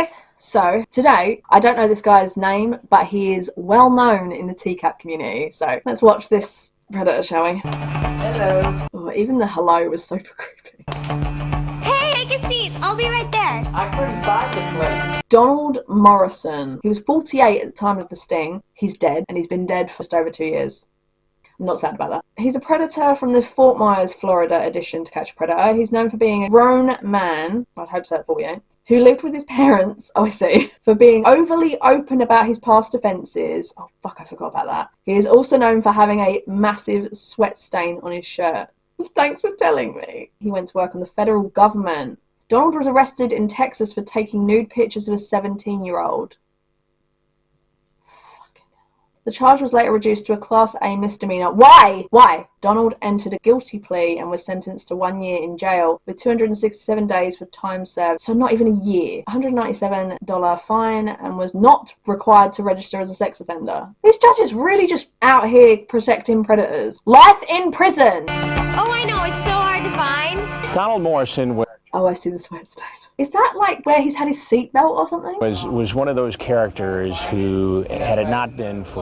guys. So today, I don't know this guy's name, but he is well known in the TCAP community. So let's watch this predator, shall we? Hello. Oh, even the hello was super creepy. Hey, take a seat. I'll be right there. I couldn't find the place. Donald Morrison. He was 48 at the time of the sting. He's dead, and he's been dead for just over 2 years. I'm not sad about that. He's a predator from the Fort Myers, Florida edition to Catch a Predator. He's known for being a grown man, I'd hope so at 48, who lived with his parents, oh I see, for being overly open about his past offences. Oh fuck, I forgot about that. He is also known for having a massive sweat stain on his shirt. Thanks for telling me. He went to work on the federal government. Donald was arrested in Texas for taking nude pictures of a 17-year-old. The charge was later reduced to a Class A misdemeanor. Why? Why? Donald entered a guilty plea and was sentenced to 1 year in jail with 267 days for time served. So not even a year. $197 fine, and was not required to register as a sex offender. These judges really just out here protecting predators. Life in prison! Oh, I know. It's so hard to find. Donald Morrison Oh, I see the sweat stain. Is that like where he's had his seatbelt or something? was one of those characters who, had it not been for...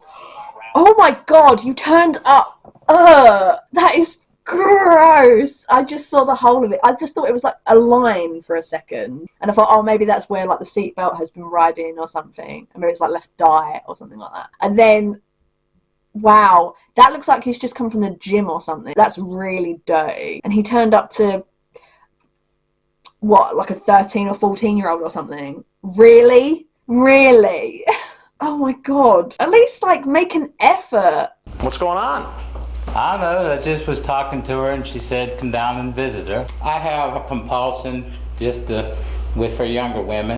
Oh my god, you turned up. That is gross. I just saw the whole of it. I just thought it was like a line for a second. And I thought, oh, maybe that's where like the seatbelt has been riding or something. And maybe it's like left die or something like that. And then, wow, that looks like he's just come from the gym or something. That's really dirty. And he turned up to, what, like a 13 or 14-year-old or something? Really? Really? Oh my god. At least, like, make an effort. What's going on? I don't know. I just was talking to her and she said come down and visit her. I have a compulsion for younger women.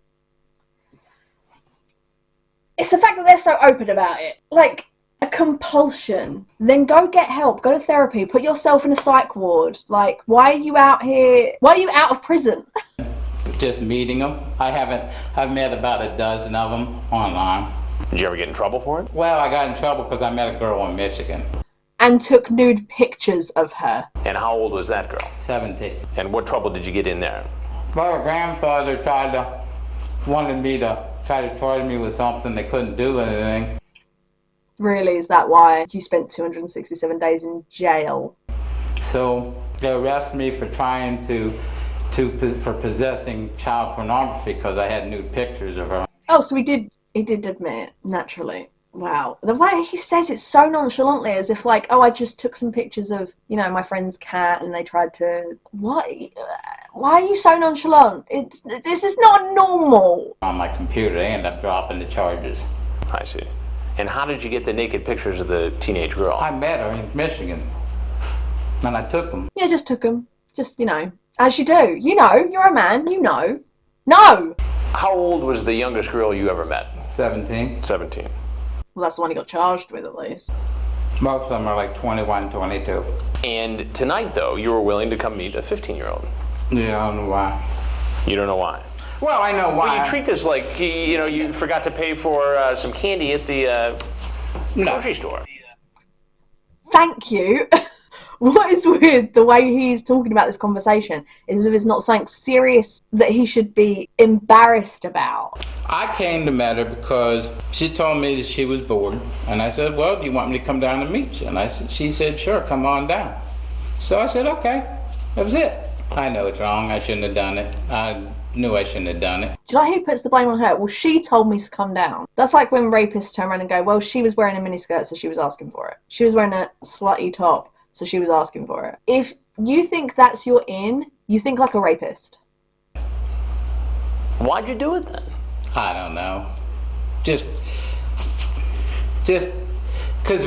It's the fact that they're so open about it. Like, a compulsion. Then go get help. Go to therapy. Put yourself in a psych ward. Like, why are you out here? Why are you out of prison? Just meeting them. I've met about a dozen of them online. Did you ever get in trouble for it? Well, I got in trouble because I met a girl in Michigan. And took nude pictures of her. And how old was that girl? 17. And what trouble did you get in there? Well, her grandfather wanted me to try to charge me with something. They couldn't do anything. Really? Is that why you spent 267 days in jail? So they arrested me for trying for possessing child pornography because I had nude pictures of her. Oh, so he did admit, naturally. Wow. The way he says it so nonchalantly, as if like, oh, I just took some pictures of, you know, my friend's cat and they tried to... What? Why are you so nonchalant? This is not normal. On my computer, they end up dropping the charges. I see. And how did you get the naked pictures of the teenage girl? I met her in Michigan. And I took them. Yeah, just took them. Just, you know, as you do. You know, you're a man, you know. No! How old was the youngest girl you ever met? 17. 17. Well, that's the one he got charged with, at least. Most of them are like 21, 22. And tonight, though, you were willing to come meet a 15-year-old. Yeah, I don't know why. You don't know why? Well, I know why. Well, you treat this like, you know, you forgot to pay for some candy at the grocery store. Thank you. What is weird, the way he's talking about this conversation, is as if it's not something serious that he should be embarrassed about. I came to meet her because she told me that she was bored. And I said, well, do you want me to come down and meet you? And she said, sure, come on down. So I said, okay. That was it. I know it's wrong. I shouldn't have done it. I knew I shouldn't have done it. Do you know who puts the blame on her? Well, she told me to come down. That's like when rapists turn around and go, well, she was wearing a miniskirt, so she was asking for it. She was wearing a slutty top, so she was asking for it. If you think that's your in, you think like a rapist. Why'd you do it then? I don't know. Just because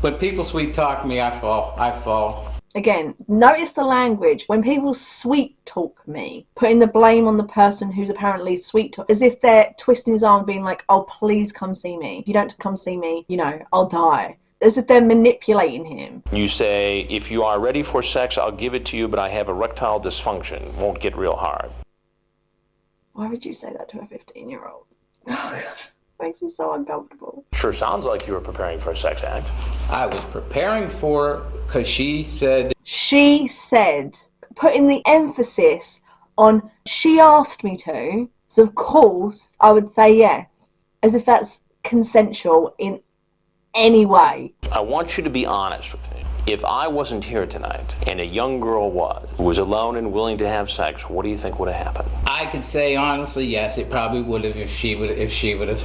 when people sweet talk me, I fall. Again, notice the language. When people sweet talk me, putting the blame on the person who's apparently sweet talk, as if they're twisting his arm being like, oh, please come see me. If you don't come see me, you know, I'll die. As if they're manipulating him. You say, if you are ready for sex, I'll give it to you, but I have erectile dysfunction. Won't get real hard. Why would you say that to a 15-year-old? Oh, God. Makes me so uncomfortable. Sure sounds like you were preparing for a sex act. I was preparing for because she said, putting the emphasis on she asked me to, So of course I would say yes, as if that's consensual in any way. I want you to be honest with me. If I wasn't here tonight and a young girl was alone and willing to have sex, what do you think would have happened? I could say honestly, yes, it probably would have if she would have,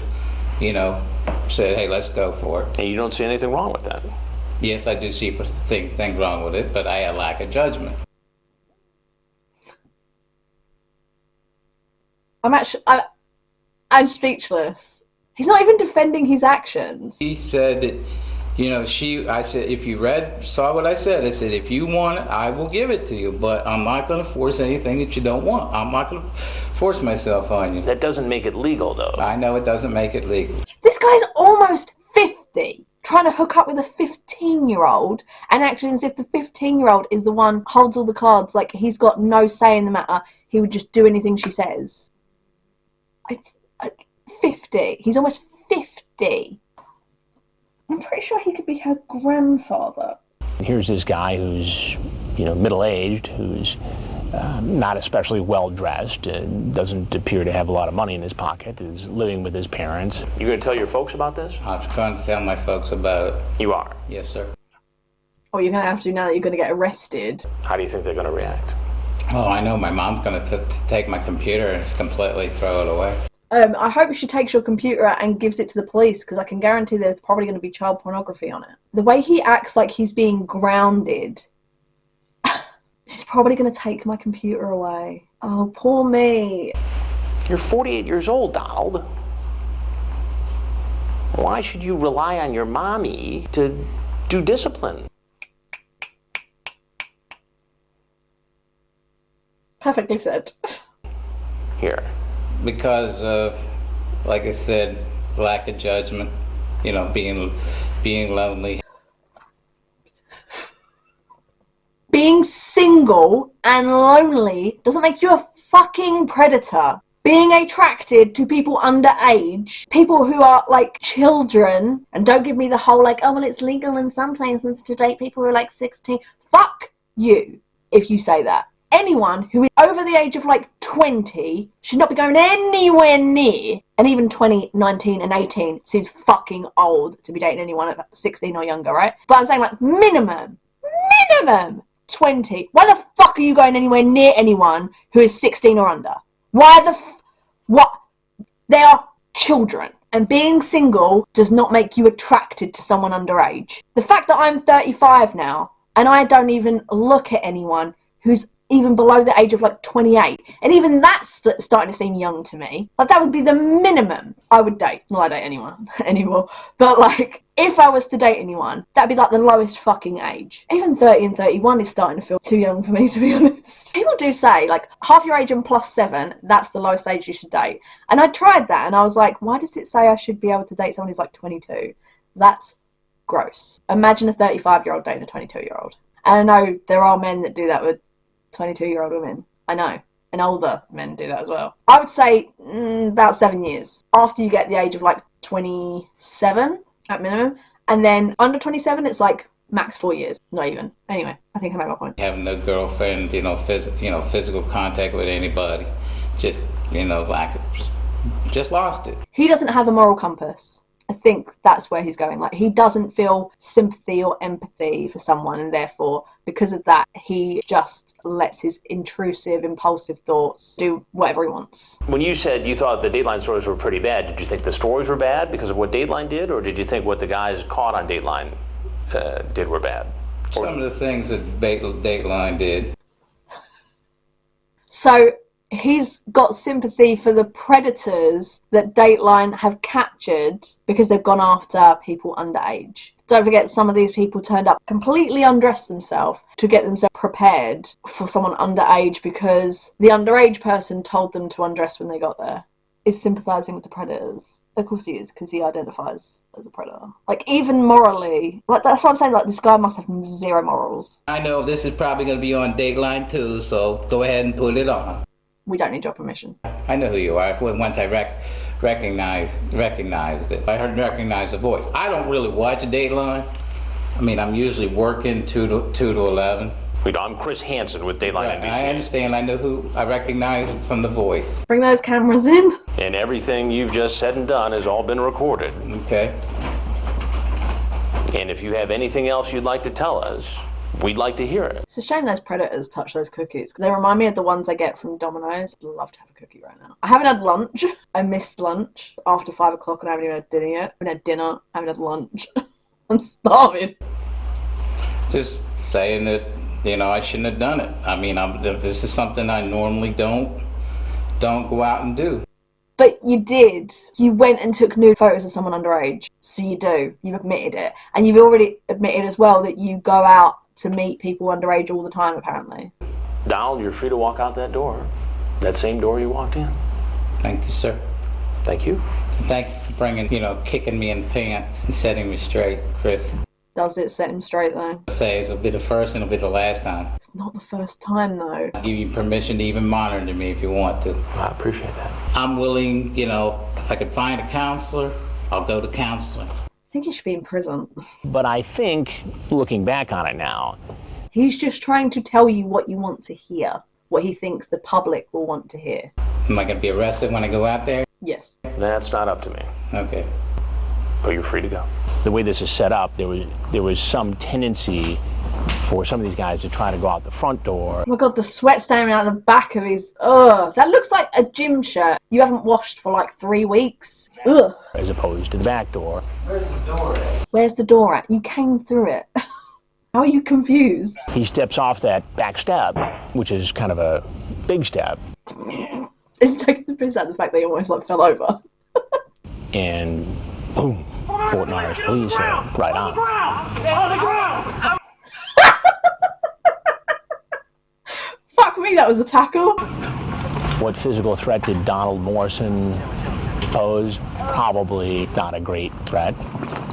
said, hey, let's go for it. And you don't see anything wrong with that? Yes, I do see things wrong with it, but I lack a judgment. I'm speechless. He's not even defending his actions. He said that, I said, if you saw what I said, if you want it, I will give it to you, but I'm not going to force anything that you don't want. I'm not going to force myself on you. That doesn't make it legal, though. I know it doesn't make it legal. This guy's almost 50, trying to hook up with a 15-year-old, and acting as if the 15-year-old is the one holds all the cards, like he's got no say in the matter. He would just do anything she says. 50. He's almost 50. I'm pretty sure he could be her grandfather. Here's this guy who's, middle-aged, who's not especially well-dressed, doesn't appear to have a lot of money in his pocket, is living with his parents. You going to tell your folks about this? I'm trying to tell my folks about it. You are? Yes, sir. Oh, you're going to have to now that you're going to get arrested. How do you think they're going to react? Oh, I know. My mom's going to take my computer and completely throw it away. I hope she takes your computer and gives it to the police, because I can guarantee there's probably going to be child pornography on it. The way he acts like he's being grounded, she's probably going to take my computer away. Oh, poor me. You're 48 years old, Donald. Why should you rely on your mommy to do discipline? Perfectly said. Here. Because of, like I said, lack of judgment, being lonely. Being single and lonely doesn't make you a fucking predator. Being attracted to people underage, people who are like children, and don't give me the whole oh, well, it's legal in some places to date people who are 16. Fuck you if you say that. Anyone who is over the age of 20 should not be going anywhere near, and even 20, 19 and 18 seems fucking old to be dating anyone at 16 or younger, right? But I'm saying minimum 20. Why the fuck are you going anywhere near anyone who is 16 or under? What? They are children. And being single does not make you attracted to someone underage. The fact that I'm 35 now, and I don't even look at anyone who's even below the age of 28, and even that's starting to seem young to me. That would be the minimum I would date. Not I date anyone anymore, but if I was to date anyone, that'd be the lowest fucking age. Even 30 and 31 is starting to feel too young for me, to be honest. People do say half your age and +7, that's the lowest age you should date. And I tried that, and I was like, why does it say I should be able to date someone who's 22? That's gross. Imagine a 35-year-old dating a 22-year-old. And I know there are men that do that with 22-year-old women. I know. And older men do that as well. I would say about 7 years. After you get the age of 27 at minimum. And then under 27, it's max 4 years. Not even. Anyway, I think I made my point. Having no girlfriend, physical contact with anybody. Just, just lost it. He doesn't have a moral compass. I think that's where he's going. He doesn't feel sympathy or empathy for someone, and therefore, because of that, he just lets his intrusive, impulsive thoughts do whatever he wants. When you said you thought the Dateline stories were pretty bad, did you think the stories were bad because of what Dateline did, or did you think what the guys caught on Dateline did were bad? Some of the things that Dateline did. So he's got sympathy for the predators that Dateline have captured because they've gone after people underage. Don't forget, some of these people turned up completely undressed themselves to get themselves prepared for someone underage because the underage person told them to undress when they got there. Is sympathising with the predators. Of course he is, because he identifies as a predator. Even morally, that's what I'm saying, this guy must have zero morals. I know this is probably going to be on Dateline too, so go ahead and put it on. We don't need your permission. I know who you are. Once I recognized it. I recognized the voice. I don't really watch Dateline. I'm usually working 2 to 11. I'm Chris Hansen with Dayline Right, NBC. I understand. I recognize him from the voice. Bring those cameras in. And everything you've just said and done has all been recorded. Okay. And if you have anything else you'd like to tell us, we'd like to hear it. It's a shame those predators touch those cookies. They remind me of the ones I get from Domino's. I'd love to have a cookie right now. I haven't had lunch. I missed lunch after 5 o'clock and I haven't even had dinner yet. I haven't had dinner. I haven't had lunch. I'm starving. Just saying that, I shouldn't have done it. I mean, this is something I normally don't go out and do. But you did. You went and took nude photos of someone underage. So you do. You've admitted it. And you've already admitted as well that you go out to meet people underage all the time, apparently. Donald, you're free to walk out that door. That same door you walked in. Thank you, sir. Thank you. Thank you for bringing, kicking me in the pants and setting me straight, Chris. Does it set him straight, though? I say it'll be the first and it'll be the last time. It's not the first time, though. I'll give you permission to even monitor me if you want to. I appreciate that. I'm willing, if I could find a counselor, I'll go to counseling. I think he should be in prison. But I think, looking back on it now, he's just trying to tell you what you want to hear. What he thinks the public will want to hear. Am I going to be arrested when I go out there? Yes. that's not up to me. Okay. But you're free to go. The way this is set up, there was some tendency for some of these guys to try to go out the front door. Oh my god, the sweat staining out the back of his... Ugh. That looks like a gym shirt you haven't washed for like 3 weeks. Ugh. As opposed to the back door. Where's the door at? Where's the door at? You came through it. How are you confused? He steps off that back step, which is kind of a big step. It's taking the piss out of the fact that he almost fell over. And boom, Fort Myers police are right on. On the ground! Fuck me, that was a tackle. What physical threat did Donald Morrison pose? Probably not a great threat.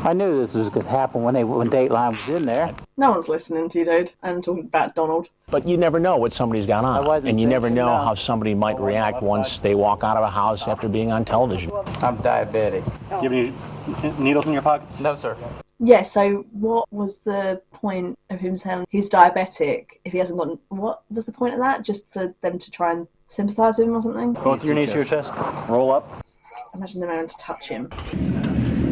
I knew this was going to happen when Dateline was in there. No one's listening to you, dude. I'm talking about Donald. But you never know what somebody's got on. And you never know how somebody might react once they walk out of a house after being on television. I'm diabetic. Do you have any needles in your pockets? No, sir. Yeah, so what was the point of him saying he's diabetic if he hasn't gotten... What was the point of that? Just for them to try and sympathise with him or something? Go with your knees to your chest. Roll up. Imagine them having to touch him.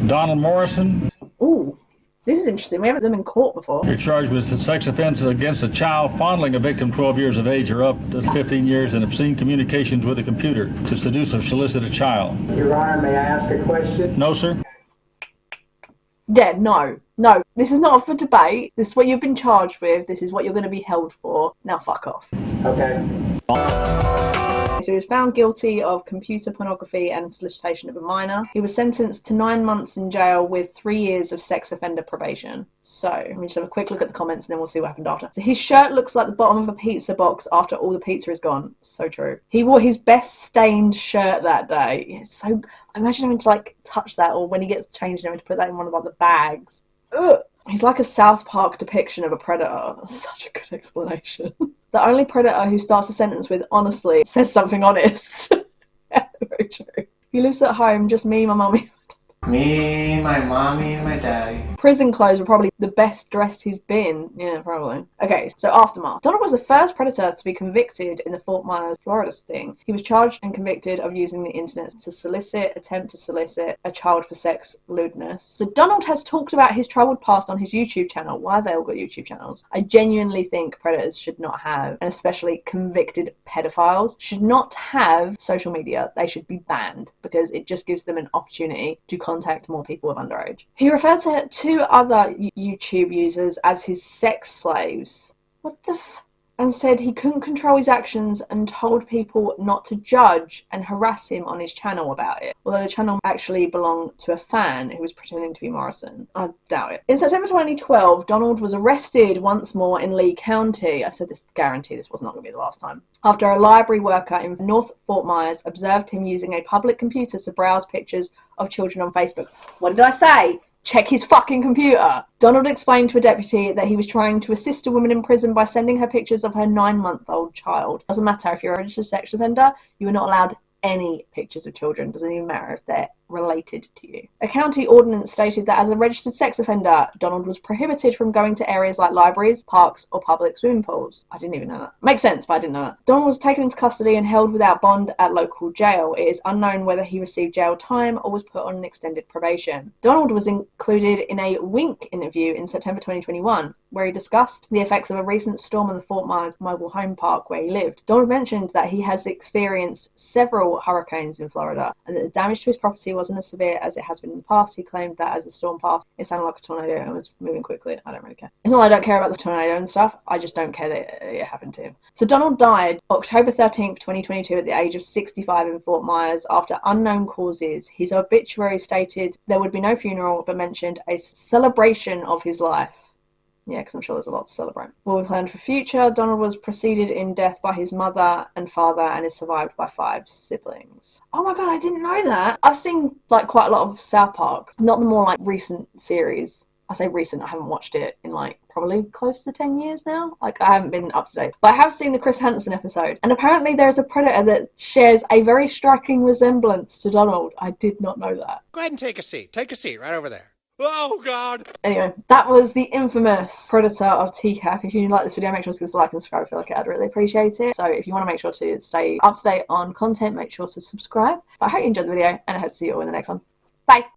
Donald Morrison, Ooh, this is interesting. We haven't had them in court before. you're charged with sex offense against a child, fondling a victim 12 years of age or up to 15 years, and obscene communications with a computer to seduce or solicit a child. Your Honor, may I ask a question? No, sir. Yeah, no. This is not for debate. This is what you've been charged with. This is what you're going to be held for. Now fuck off. Okay. So he was found guilty of computer pornography and solicitation of a minor. He was sentenced to 9 months in jail with 3 years of sex offender probation. So, let me just have a quick look at the comments and then we'll see what happened after. So his shirt looks like the bottom of a pizza box after all the pizza is gone. So true. He wore his best stained shirt that day. It's so... Imagine having to touch that, or when he gets changed having to put that in one of the bags. Ugh. He's like a South Park depiction of a predator. That's such a good explanation. The only predator who starts a sentence with honestly says something honest. Yeah, very true. He lives at home, just me, my mummy. Me, my mommy, and my daddy. Prison clothes were probably the best dressed he's been. Yeah, probably. Okay, so aftermath. Donald was the first predator to be convicted in the Fort Myers, Florida sting. He was charged and convicted of using the internet to attempt to solicit a child for sex lewdness. So Donald has talked about his troubled past on his YouTube channel. Why have they all got YouTube channels? I genuinely think predators should not have, and especially convicted pedophiles, should not have social media. They should be banned because it just gives them an opportunity to contact more people of underage. He referred to 2 other YouTube users as his sex slaves. What the and said he couldn't control his actions and told people not to judge and harass him on his channel about it. Although the channel actually belonged to a fan who was pretending to be Morrison. I doubt it. In September 2012, Donald was arrested once more in Lee County. I said this, guarantee this was not going to be the last time. After a library worker in North Fort Myers observed him using a public computer to browse pictures of children on Facebook. What did I say? Check his fucking computer. Donald explained to a deputy that he was trying to assist a woman in prison by sending her pictures of her 9-month-old child. Doesn't matter if you're a registered sex offender, you are not allowed any pictures of children. Doesn't even matter if they're related to you. A county ordinance stated that as a registered sex offender, Donald was prohibited from going to areas like libraries, parks, or public swimming pools. I didn't even know that. Makes sense, but I didn't know that. Donald was taken into custody and held without bond at local jail. It is unknown whether he received jail time or was put on an extended probation. Donald was included in a Wink interview in September 2021, where he discussed the effects of a recent storm on the Fort Myers mobile home park where he lived. Donald mentioned that he has experienced several hurricanes in Florida and that the damage to his property wasn't as severe as it has been in the past. He claimed that as the storm passed, it sounded like a tornado and was moving quickly. I don't really care. It's not that I don't care about the tornado and stuff, I just don't care that it happened to him. So Donald died October 13th, 2022 at the age of 65 in Fort Myers after unknown causes. His obituary stated there would be no funeral, but mentioned a celebration of his life. Yeah, because I'm sure there's a lot to celebrate. What we planned for future, Donald was preceded in death by his mother and father and is survived by 5 siblings. Oh my god, I didn't know that. I've seen like quite a lot of South Park, not the more like recent series. I say recent, I haven't watched it in like probably close to 10 years now. Like I haven't been up to date. But I have seen the Chris Hansen episode. And apparently there's a predator that shares a very striking resemblance to Donald. I did not know that. Go ahead and take a seat. Take a seat right over there. Oh, God! Anyway, that was the infamous Predator of TCAP. If you like this video, make sure to give us a like and subscribe. I feel like I'd really appreciate it. So if you want to make sure to stay up to date on content, make sure to subscribe. But I hope you enjoyed the video, and I hope to see you all in the next one. Bye!